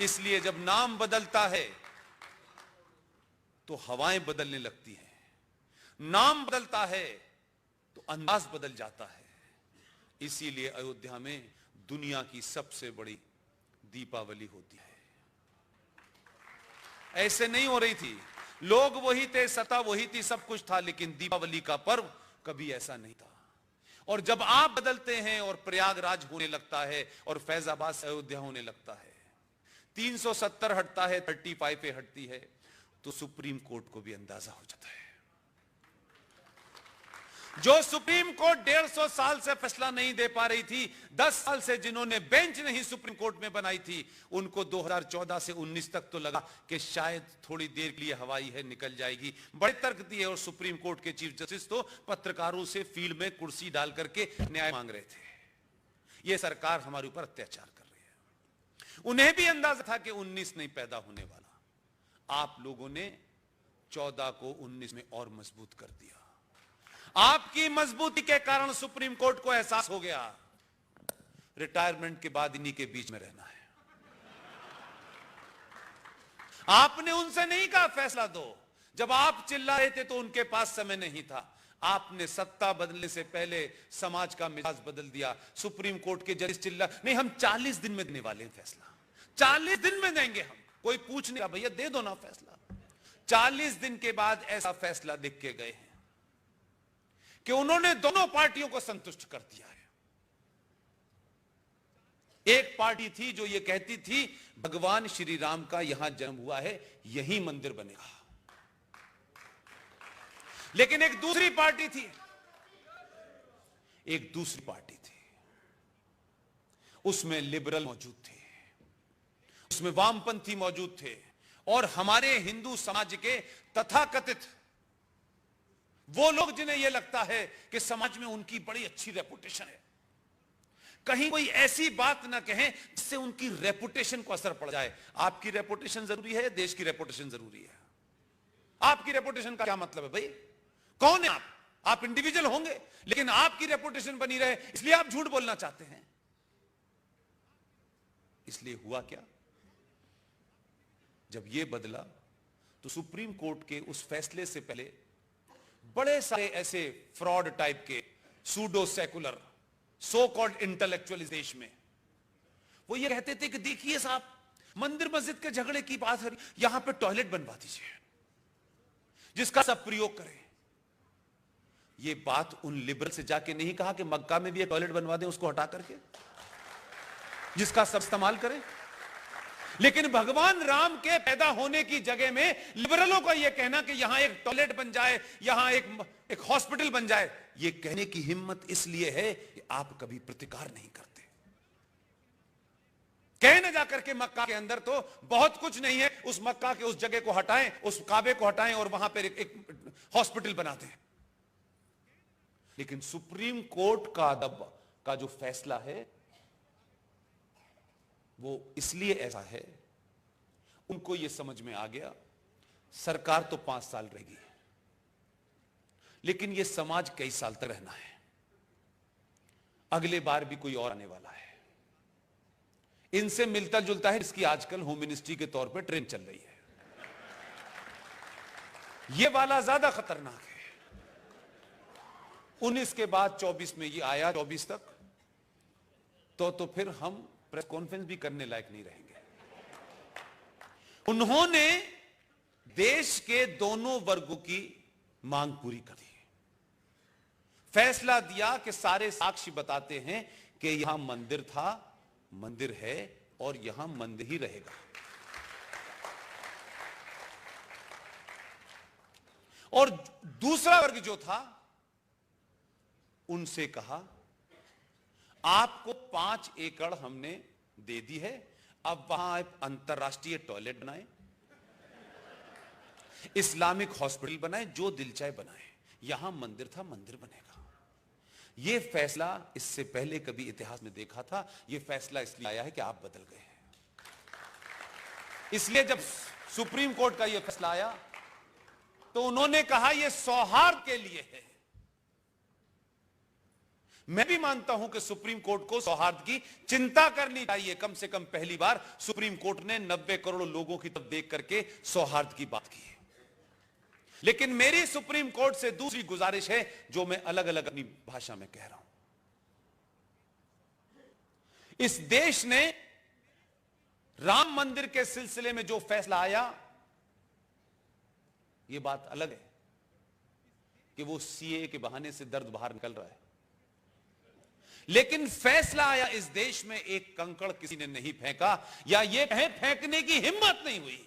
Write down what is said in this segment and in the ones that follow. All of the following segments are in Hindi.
इसलिए जब नाम बदलता है तो हवाएं बदलने लगती हैं, नाम बदलता है तो अंदाज बदल जाता है। इसीलिए अयोध्या में दुनिया की सबसे बड़ी दीपावली होती है। ऐसे नहीं हो रही थी, लोग वही थे, सत्ता वही थी, सब कुछ था, लेकिन दीपावली का पर्व कभी ऐसा नहीं था। और जब आप बदलते हैं और प्रयागराज होने लगता है और फैजाबाद से अयोध्या होने लगता है, 370 हटता है, 35 हटती है, तो सुप्रीम कोर्ट को भी अंदाजा हो जाता है। जो सुप्रीम कोर्ट 150 साल से फैसला नहीं दे पा रही थी, 10 साल से जिन्होंने बेंच नहीं सुप्रीम कोर्ट में बनाई थी, उनको 2014 से 19 तक तो लगा कि शायद थोड़ी देर के लिए हवाई है, निकल जाएगी, बड़े तर्क दिए। और सुप्रीम कोर्ट के चीफ जस्टिस तो पत्रकारों से फील्ड में कुर्सी डाल करके न्याय मांग रहे थे। यह सरकार हमारे ऊपर अत्याचार कर रही है। उन्हें भी अंदाजा था कि 19 नहीं पैदा होने वाला। आप लोगों ने 14 को 19 में और मजबूत कर दिया। आपकी मजबूती के कारण सुप्रीम कोर्ट को एहसास हो गया रिटायरमेंट के बाद इन्हीं के बीच में रहना है। आपने उनसे नहीं कहा फैसला दो। जब आप चिल्ला रहे थे तो उनके पास समय नहीं था। आपने सत्ता बदलने से पहले समाज का मिजाज बदल दिया। सुप्रीम कोर्ट के जज चिल्ला, नहीं हम 40 दिन में देने वाले हैं फैसला, 40 दिन में देंगे हम। कोई पूछ नहीं रहा, भैया दे दो ना फैसला। 40 दिन के बाद ऐसा फैसला लिख के गए हैं कि उन्होंने दोनों पार्टियों को संतुष्ट कर दिया है। एक पार्टी थी जो ये कहती थी भगवान श्री राम का यहां जन्म हुआ है, यही मंदिर बनेगा। लेकिन एक दूसरी पार्टी थी, उसमें लिबरल मौजूद थे, उसमें वामपंथी मौजूद थे, और हमारे हिंदू समाज के तथाकथित वो लोग जिन्हें यह लगता है कि समाज में उनकी बड़ी अच्छी रेपुटेशन है, कहीं कोई ऐसी बात ना कहें जिससे उनकी रेपुटेशन को असर पड़ जाए। आपकी रेपुटेशन जरूरी है, देश की रेपुटेशन जरूरी है। आपकी रेपुटेशन का क्या मतलब है भाई? कौन है आप? आप इंडिविजुअल होंगे, लेकिन आपकी रेपुटेशन बनी रहे इसलिए आप झूठ बोलना चाहते हैं। इसलिए हुआ क्या, जब यह बदला तो सुप्रीम कोर्ट के उस फैसले से पहले बड़े सारे ऐसे फ्रॉड टाइप के pseudo secular so called intellectual देश में वो ये कहते थे कि देखिए साहब, मंदिर मस्जिद के झगड़े की बात है, यहां पे टॉयलेट बनवा दीजिए जिसका सब प्रयोग करें। ये बात उन लिबरल से जाके नहीं कहा कि मक्का में भी एक टॉयलेट बनवा दें, उसको हटा करके जिसका सब इस्तेमाल करें। लेकिन भगवान राम के पैदा होने की जगह में लिबरलों का यह कहना कि यहां एक टॉयलेट बन जाए, यहां एक हॉस्पिटल बन जाए, यह कहने की हिम्मत इसलिए है कि आप कभी प्रतिकार नहीं करते। कह न जाकर के मक्का के अंदर तो बहुत कुछ नहीं है, उस मक्का के उस जगह को हटाएं, उस काबे को हटाएं और वहां पर एक हॉस्पिटल बना दें। लेकिन सुप्रीम कोर्ट का जो फैसला है वो इसलिए ऐसा है, उनको यह समझ में आ गया सरकार तो 5 साल रहेगी, लेकिन यह समाज कई साल तक रहना है। अगले बार भी कोई और आने वाला है। इनसे मिलता जुलता है इसकी आजकल होम मिनिस्ट्री के तौर पे ट्रेन चल रही है। यह वाला ज्यादा खतरनाक है। 19 के बाद 24 में ये आया, 24 तक तो फिर हम प्रेस कॉन्फ्रेंस भी करने लायक नहीं रहेंगे। उन्होंने देश के दोनों वर्गों की मांग पूरी कर दी। फैसला दिया कि सारे साक्ष्य बताते हैं कि यहां मंदिर था, मंदिर है और यहां मंदिर ही रहेगा। और दूसरा वर्ग जो था उनसे कहा आपको 5 एकड़ हमने दे दी है, अब वहां एक अंतरराष्ट्रीय टॉयलेट बनाए, इस्लामिक हॉस्पिटल बनाए, जो दिल चाहे बनाए, यहां मंदिर था मंदिर बनेगा। यह फैसला इससे पहले कभी इतिहास में देखा था, यह फैसला इसलिए आया है कि आप बदल गए हैं। इसलिए जब सुप्रीम कोर्ट का यह फैसला आया तो उन्होंने कहा यह सौहार्द के लिए है। मैं भी मानता हूं कि सुप्रीम कोर्ट को सौहार्द की चिंता करनी चाहिए। कम से कम पहली बार सुप्रीम कोर्ट ने 90 करोड़ लोगों की तरफ देख करके सौहार्द की बात की है। लेकिन मेरी सुप्रीम कोर्ट से दूसरी गुजारिश है, जो मैं अलग अलग अपनी भाषा में कह रहा हूं। इस देश ने राम मंदिर के सिलसिले में जो फैसला आया, यह बात अलग है कि वो सीए के बहाने से दर्द बाहर निकल रहा है, लेकिन फैसला आया इस देश में एक कंकड़ किसी ने नहीं फेंका, या ये कहें फेंकने की हिम्मत नहीं हुई।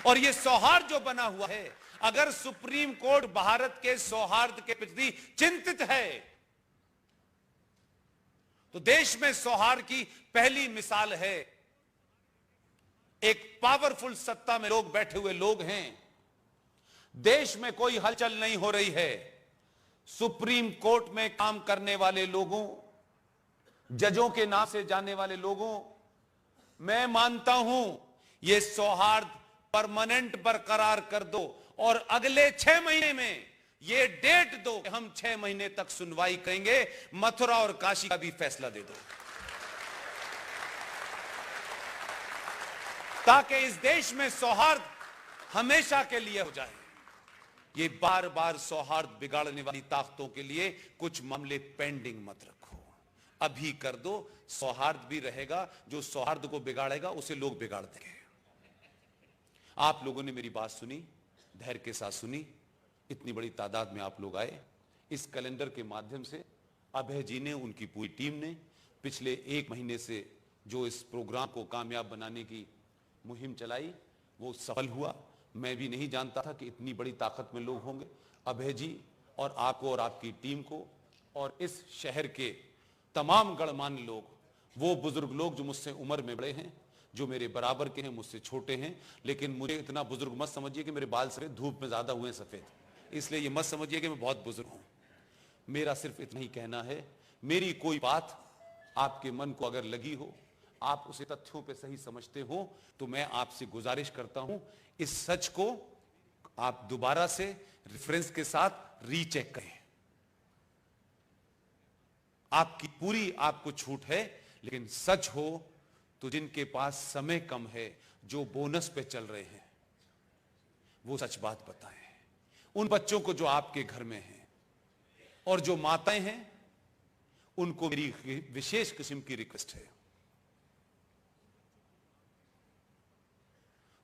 और ये सौहार्द जो बना हुआ है, अगर सुप्रीम कोर्ट भारत के सौहार्द के प्रति चिंतित है, तो देश में सौहार्द की पहली मिसाल है। एक पावरफुल सत्ता में लोग बैठे हुए लोग हैं, देश में कोई हलचल नहीं हो रही है। सुप्रीम कोर्ट में काम करने वाले लोगों, जजों के नाम से जाने वाले लोगों, मैं मानता हूं यह सौहार्द परमानेंट बरकरार कर दो और अगले 6 महीने में यह डेट दो कि हम 6 महीने तक सुनवाई करेंगे, मथुरा और काशी का भी फैसला दे दो, ताकि इस देश में सौहार्द हमेशा के लिए हो जाए। ये बार बार सौहार्द बिगाड़ने वाली ताकतों के लिए कुछ मामले पेंडिंग मत रखो, अभी कर दो, सौहार्द भी रहेगा। जो सौहार्द को बिगाड़ेगा उसे लोग बिगाड़ देंगे। आप लोगों ने मेरी बात सुनी, धैर्य के साथ सुनी, इतनी बड़ी तादाद में आप लोग आए। इस कैलेंडर के माध्यम से अभय जी ने, उनकी पूरी टीम ने पिछले 1 महीने से जो इस प्रोग्राम को कामयाब बनाने की मुहिम चलाई, वो सफल हुआ। मैं भी नहीं जानता था कि इतनी बड़ी ताकत में लोग होंगे। अभय जी और आपको और आपकी टीम को और इस शहर के तमाम गणमान्य लोग, वो बुजुर्ग लोग जो मुझसे उम्र में बड़े हैं, जो मेरे बराबर के हैं, मुझसे छोटे हैं, लेकिन मुझे इतना बुजुर्ग मत समझिए कि मेरे बाल सफेद, धूप में ज्यादा हुए सफेद, इसलिए ये मत समझिए कि मैं बहुत बुजुर्ग हूं। मेरा सिर्फ इतना ही कहना है, मेरी कोई बात आपके मन को अगर लगी हो, आप उसे तथ्यों पे सही समझते हो, तो मैं आपसे गुजारिश करता हूं, इस सच को आप दोबारा से रेफरेंस के साथ रीचेक करें। आपकी पूरी आपको छूट है, लेकिन सच हो तो जिनके पास समय कम है, जो बोनस पे चल रहे हैं, वो सच बात बताएं। उन बच्चों को जो आपके घर में हैं, और जो माताएं हैं, उनको मेरी विशेष किस्म की रिक्वेस्ट है।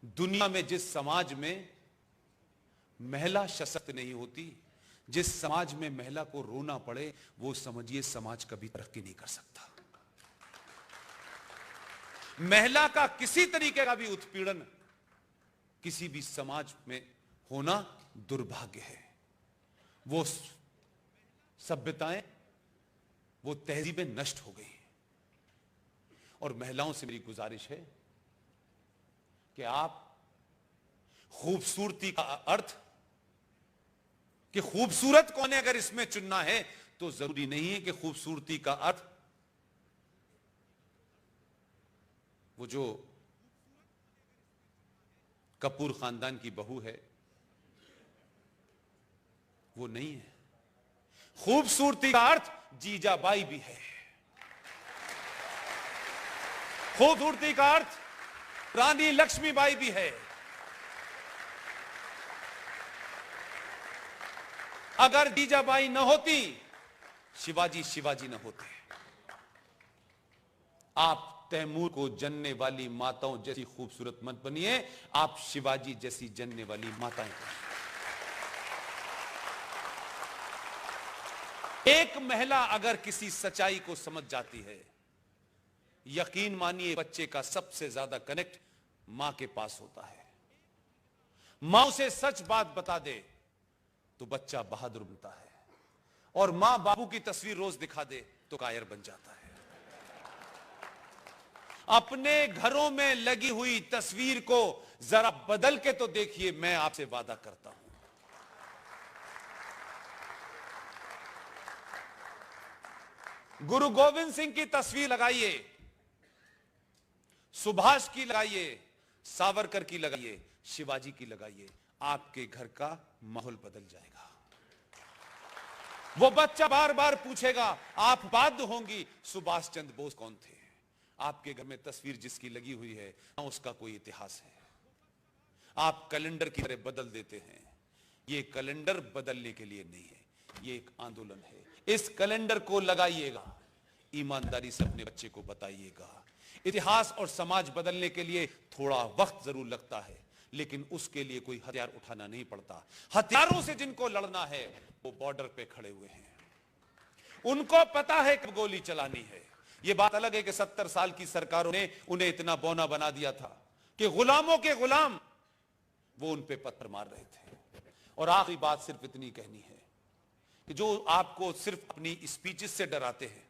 दुनिया में जिस समाज में महिला सशक्त नहीं होती, जिस समाज में महिला को रोना पड़े, वो समझिए समाज कभी तरक्की नहीं कर सकता। महिला का किसी तरीके का भी उत्पीड़न किसी भी समाज में होना दुर्भाग्य है। वो सभ्यताएं, वो तहजीबें नष्ट हो गई। और महिलाओं से मेरी गुजारिश है कि आप खूबसूरती का अर्थ, कि खूबसूरत कौन है, अगर इसमें चुनना है तो जरूरी नहीं है कि खूबसूरती का अर्थ वो जो कपूर खानदान की बहू है वो नहीं है। खूबसूरती का अर्थ जीजाबाई भी है। खूबसूरती का अर्थ रानी लक्ष्मीबाई भी है। अगर जीजाबाई न होती, शिवाजी न होते। आप तैमूर को जनने वाली माताओं जैसी खूबसूरत मत बनिए, आप शिवाजी जैसी जनने वाली माताएं बनिए। एक महिला अगर किसी सच्चाई को समझ जाती है, यकीन मानिए बच्चे का सबसे ज्यादा कनेक्ट मां के पास होता है। मां उसे सच बात बता दे तो बच्चा बहादुर बनता है, और मां बाबू की तस्वीर रोज दिखा दे तो कायर बन जाता है। अपने घरों में लगी हुई तस्वीर को जरा बदल के तो देखिए, मैं आपसे वादा करता हूं। गुरु गोविंद सिंह की तस्वीर लगाइए, सुभाष की लगाइए, सावरकर की लगाइए, शिवाजी की लगाइए, आपके घर का माहौल बदल जाएगा। वो बच्चा बार बार पूछेगा, आप बाध्य होंगी सुभाष चंद्र बोस कौन थे? आपके घर में तस्वीर जिसकी लगी हुई है उसका कोई इतिहास है। आप कैलेंडर की तरह बदल देते हैं। ये कैलेंडर बदलने के लिए नहीं है, ये एक आंदोलन है। इस कैलेंडर को लगाइएगा, ईमानदारी से अपने बच्चे को बताइएगा। इतिहास और समाज बदलने के लिए थोड़ा वक्त जरूर लगता है, लेकिन उसके लिए कोई हथियार उठाना नहीं पड़ता। हथियारों से जिनको लड़ना है वो बॉर्डर पे खड़े हुए हैं, उनको पता है कब गोली चलानी है। ये बात अलग है कि 70 साल की सरकारों ने उन्हें इतना बौना बना दिया था कि गुलामों के गुलाम वो उन पे पत्थर मार रहे थे। और आखिरी बात सिर्फ इतनी कहनी है कि जो आपको सिर्फ अपनी स्पीचेस से डराते हैं,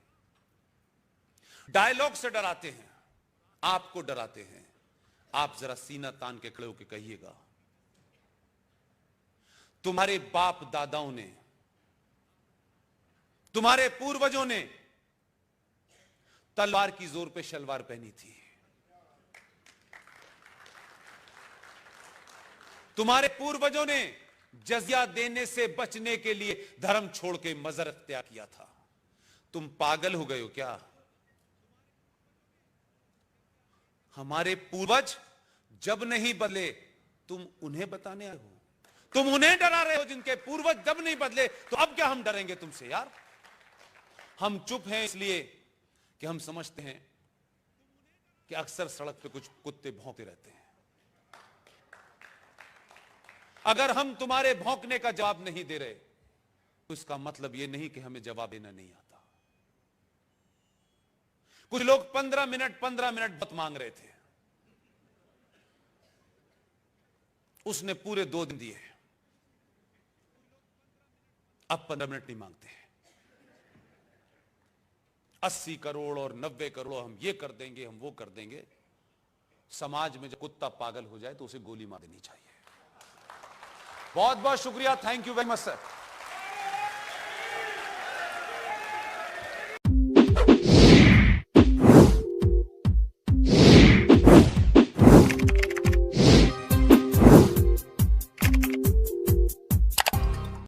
डायलॉग से डराते हैं, आपको डराते हैं, आप जरा सीना तान के खड़े होकर कहिएगा, तुम्हारे बाप दादाओं ने, तुम्हारे पूर्वजों ने तलवार की जोर पे शलवार पहनी थी। तुम्हारे पूर्वजों ने जजिया देने से बचने के लिए धर्म छोड़ के मजहब इख्तियार किया था। तुम पागल हो गए हो क्या? हमारे पूर्वज जब नहीं बदले तुम उन्हें बताने आए हो, तुम उन्हें डरा रहे हो जिनके पूर्वज जब नहीं बदले, तो अब क्या हम डरेंगे तुमसे यार? हम चुप हैं इसलिए कि हम समझते हैं कि अक्सर सड़क पे कुछ कुत्ते भौंकते रहते हैं। अगर हम तुम्हारे भौंकने का जवाब नहीं दे रहे तो इसका मतलब यह नहीं कि हमें जवाब देना नहीं आता। कुछ लोग 15 मिनट बहुत मांग रहे थे, उसने पूरे 2 दिन दिए, अब 15 मिनट नहीं मांगते हैं। 80 करोड़ और 90 करोड़ हम ये कर देंगे, हम वो कर देंगे। समाज में जब कुत्ता पागल हो जाए तो उसे गोली मार देनी चाहिए। बहुत बहुत शुक्रिया, thank you very much sir.